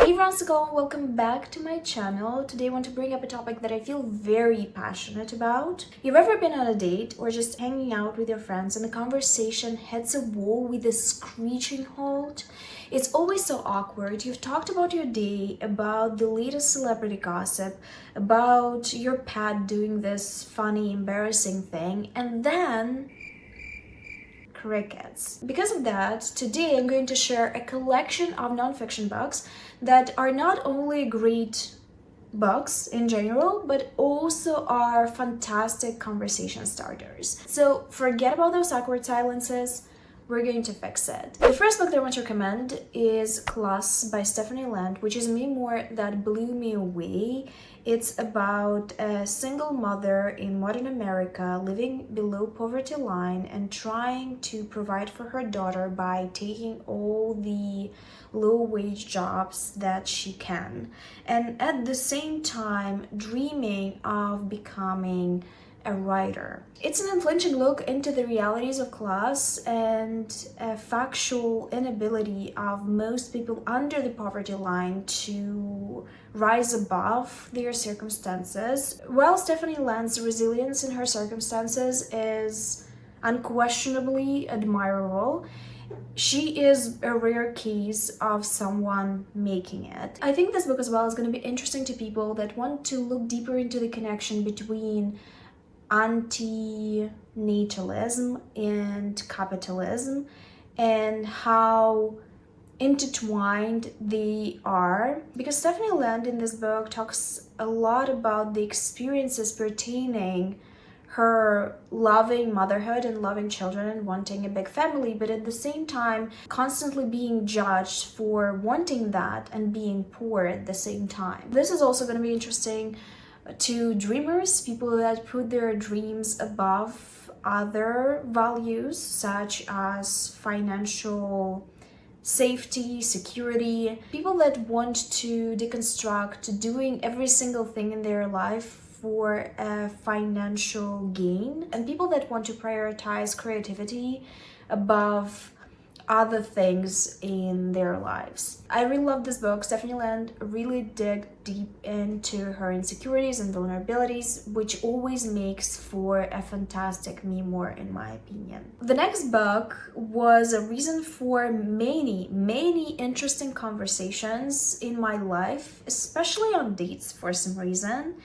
Hey everyone, welcome back to my channel. Today I want to bring up a topic that I feel very passionate about. You've ever been on a date or just hanging out with your friends and the conversation hits a wall with a screeching halt? It's always so awkward. You've talked about your day, about the latest celebrity gossip, about your pet doing this funny, embarrassing thing, and then crickets. Because of that, today I'm going to share a collection of nonfiction books that are not only great books in general, but also are fantastic conversation starters. So forget about those awkward silences. We're going to fix it. The first book that I want to recommend is Class by Stephanie Land, which is a memoir that blew me away. It's about a single mother in modern America living below poverty line and trying to provide for her daughter by taking all the low-wage jobs that she can, and at the same time dreaming of becoming a writer. It's an unflinching look into the realities of class and a factual inability of most people under the poverty line to rise above their circumstances. While Stephanie Land's resilience in her circumstances is unquestionably admirable, she is a rare case of someone making it. I think this book as well is going to be interesting to people that want to look deeper into the connection between anti-natalism and capitalism and how intertwined they are, because Stephanie Land in this book talks a lot about the experiences pertaining her loving motherhood and loving children and wanting a big family, but at the same time constantly being judged for wanting that and being poor at the same time. This is also going to be interesting to dreamers, people that put their dreams above other values such as financial safety, security, people that want to deconstruct doing every single thing in their life for a financial gain, and people that want to prioritize creativity above other things in their lives. I really love this book. Stephanie Land really dig deep into her insecurities and vulnerabilities, which always makes for a fantastic memoir in my opinion. The next book was a reason for many interesting conversations in my life, especially on dates for some reason.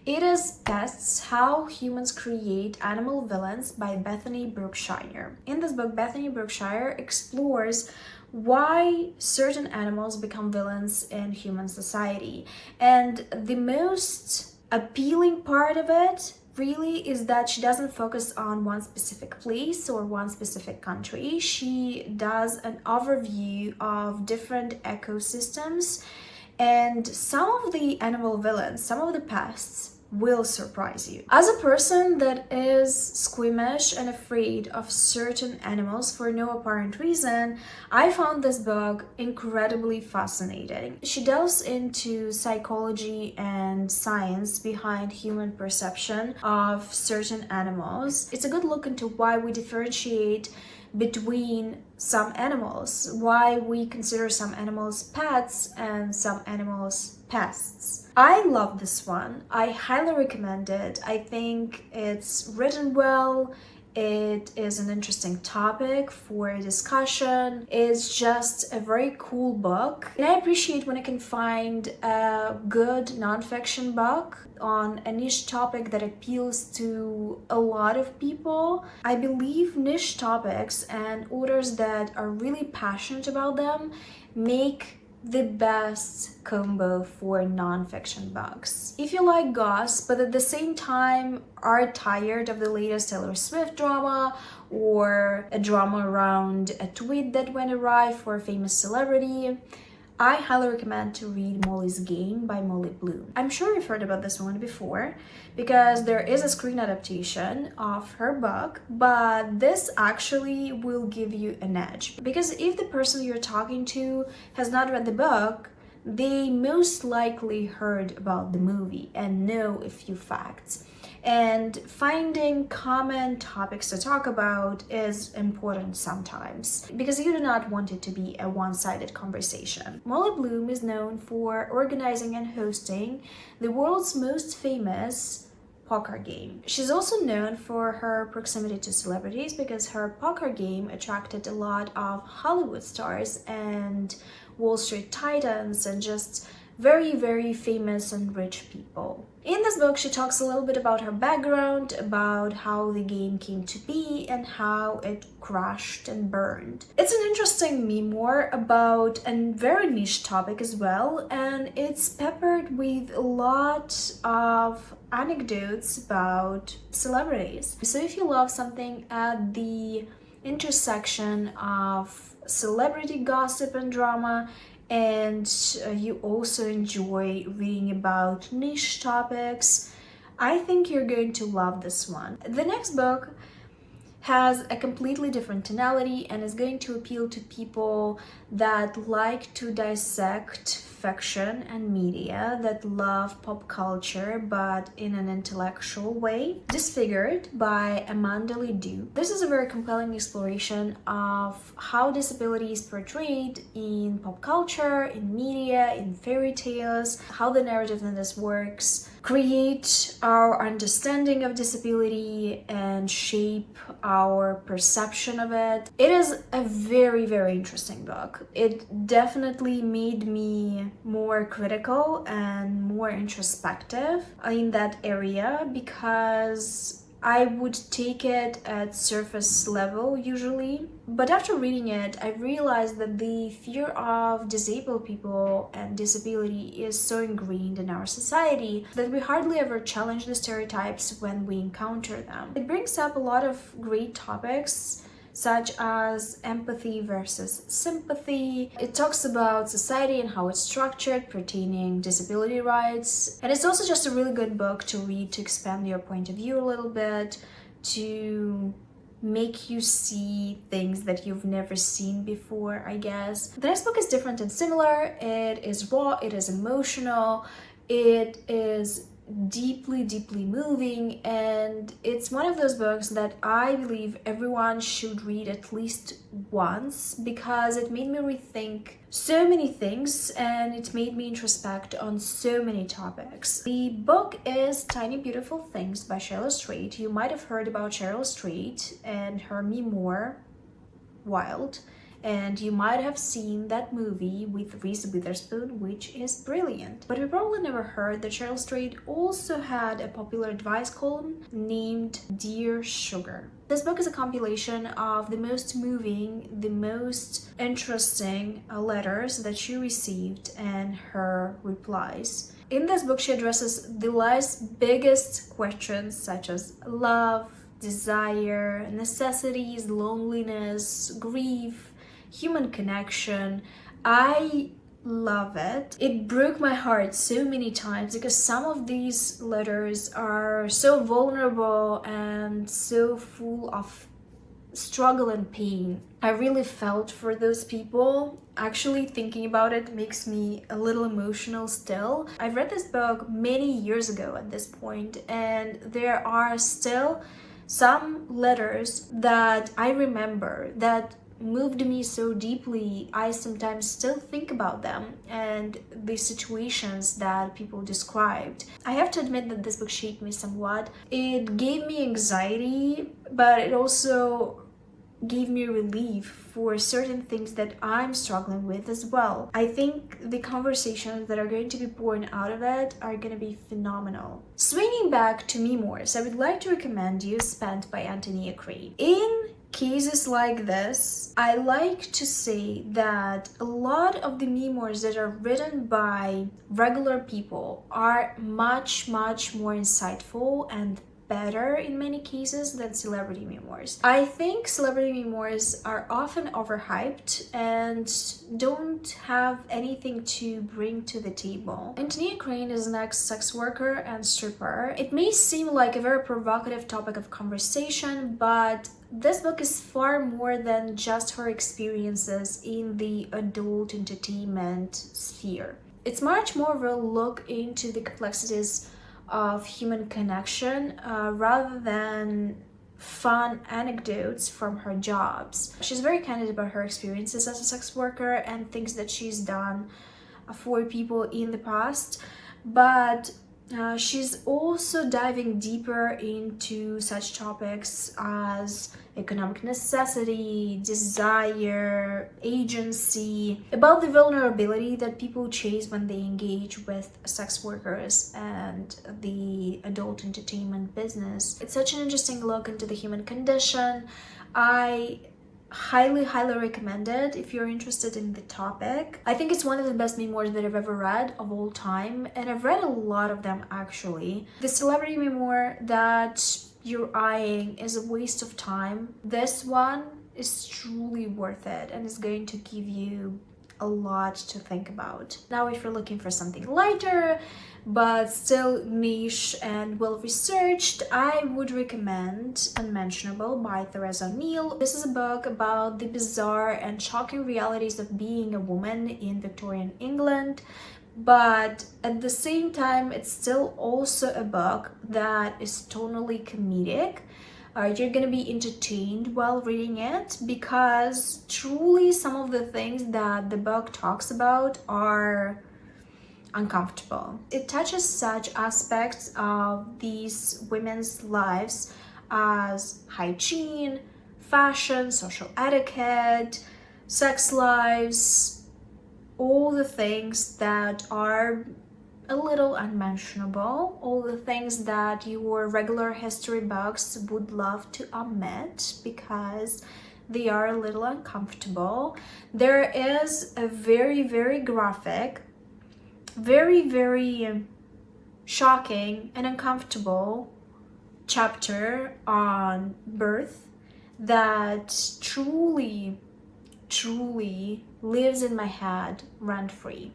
It is Pests: How Humans Create Animal Villains by Bethany Brookshire. In this book, Bethany Brookshire explores why certain animals become villains in human society. And the most appealing part of it really is that she doesn't focus on one specific place or one specific country. She does an overview of different ecosystems, and some of the animal villains, some of the pests, will surprise you. As a person that is squeamish and afraid of certain animals for no apparent reason, I found this book incredibly fascinating. She delves into psychology and science behind human perception of certain animals. It's a good look into why we differentiate between some animals, why we consider some animals pets and some animals pests. I love this one. I highly recommend it. I think it's written well. It is an interesting topic for discussion. It's just a very cool book. And I appreciate when I can find a good nonfiction book on a niche topic that appeals to a lot of people. I believe niche topics and authors that are really passionate about them make the best combo for nonfiction books. If you like goss, but at the same time are tired of the latest Taylor Swift drama or a drama around a tweet that went awry for a famous celebrity, I highly recommend to read Molly's Game by Molly Bloom. I'm sure you've heard about this one before because there is a screen adaptation of her book, but this actually will give you an edge. Because if the person you're talking to has not read the book, they most likely heard about the movie and know a few facts. and finding common topics to talk about is important sometimes because you do not want it to be a one-sided conversation. Molly Bloom is known for organizing and hosting the world's most famous poker game. She's also known for her proximity to celebrities because her poker game attracted a lot of Hollywood stars and Wall Street titans and just very, very famous and rich people. In this book, she talks a little bit about her background, about how the game came to be and how it crashed and burned. It's an interesting memoir about a very niche topic as well, and it's peppered with a lot of anecdotes about celebrities. So if you love something at the intersection of celebrity gossip and drama, and you also enjoy reading about niche topics, I think you're going to love this one. The next book has a completely different tonality and is going to appeal to people that like to dissect fiction and media, that love pop culture but in an intellectual way. Disfigured by Amanda Ledoux. This is a very compelling exploration of how disability is portrayed in pop culture, in media, in fairy tales, how the narrative in this works create our understanding of disability and shape our perception of it. It is a very, very interesting book. It definitely made me more critical and more introspective in that area because I would take it at surface level usually, but after reading it, I realized that the fear of disabled people and disability is so ingrained in our society that we hardly ever challenge the stereotypes when we encounter them. It brings up a lot of great topics, such as empathy versus sympathy. It talks about society and how it's structured pertaining disability rights. And it's also just a really good book to read to expand your point of view a little bit, to make you see things that you've never seen before, I guess. The next book is different and similar. It is raw, it is emotional, it is deeply, deeply moving, and it's one of those books that I believe everyone should read at least once because it made me rethink so many things and it made me introspect on so many topics. The book is Tiny Beautiful Things by Cheryl Strayed. You might have heard about Cheryl Strayed and her memoir, Wild, and you might have seen that movie with Reese Witherspoon, which is brilliant. But we probably never heard that Cheryl Strayed also had a popular advice column named Dear Sugar. This book is a compilation of the most moving, the most interesting letters that she received and her replies. In this book, she addresses the life's biggest questions such as love, desire, necessities, loneliness, grief, human connection. I love it. It broke my heart so many times because some of these letters are so vulnerable and so full of struggle and pain. I really felt for those people. Actually, thinking about it makes me a little emotional still. I've read this book many years ago at this point, and there are still some letters that I remember that moved me so deeply. I sometimes still think about them and the situations that people described. I have to admit that this book shaped me somewhat. It gave me anxiety, but it also gave me relief for certain things that I'm struggling with as well. I think the conversations that are going to be born out of it are going to be phenomenal. Swinging back to memoirs, I would like to recommend you Spent by 𝕊𝕊𝕙𝕃. In cases like this, I like to say that a lot of the memoirs that are written by regular people are much more insightful and better in many cases than celebrity memoirs. I think celebrity memoirs are often overhyped and don't have anything to bring to the table. 𝕊𝕊𝕙𝕃 is an ex-sex worker and stripper. It may seem like a very provocative topic of conversation, but this book is far more than just her experiences in the adult entertainment sphere. It's much more of a look into the complexities of human connection rather than fun anecdotes from her jobs. She's very candid about her experiences as a sex worker and things that she's done for people in the past, but she's also diving deeper into such topics as economic necessity, desire, agency, about the vulnerability that people chase when they engage with sex workers and the adult entertainment business. It's such an interesting look into the human condition. I highly recommend it if you're interested in the topic. I think it's one of the best memoirs that I've ever read of all time, and I've read a lot of them actually. The celebrity memoir that you're eyeing is a waste of time. This one is truly worth it and is going to give you a lot to think about. Now, if you're looking for something lighter but still niche and well-researched, I would recommend Unmentionable by Theresa O'Neill. This is a book about the bizarre and shocking realities of being a woman in Victorian England, but at the same time, it's still also a book that is tonally comedic. You're gonna be entertained while reading it because truly some of the things that the book talks about are uncomfortable. It touches such aspects of these women's lives as hygiene, fashion, social etiquette, sex lives, all the things that are a little unmentionable, all the things that your regular history books would love to omit because they are a little uncomfortable. There is a very graphic, very shocking and uncomfortable chapter on birth that truly lives in my head rent-free.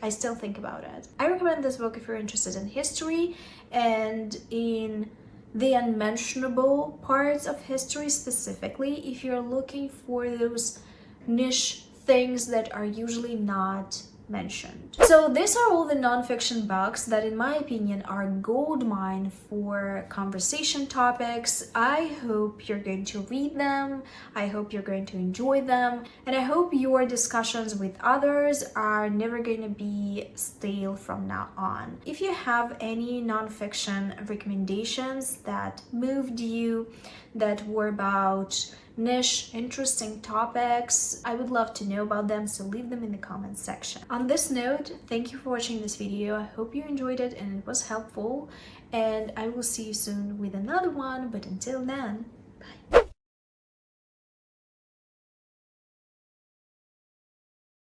I still think about it. I recommend this book if you're interested in history and in the unmentionable parts of history, specifically if you're looking for those niche things that are usually not mentioned. So these are all the non-fiction books that in my opinion are goldmine for conversation topics. I hope you're going to read them, I hope you're going to enjoy them, and I hope your discussions with others are never going to be stale from now on. If you have any non-fiction recommendations that moved you, that were about niche, interesting topics, I would love to know about them, so leave them in the comments section. On this note, thank you for watching this video. I hope you enjoyed it and it was helpful, and I will see you soon with another one, but until then, bye.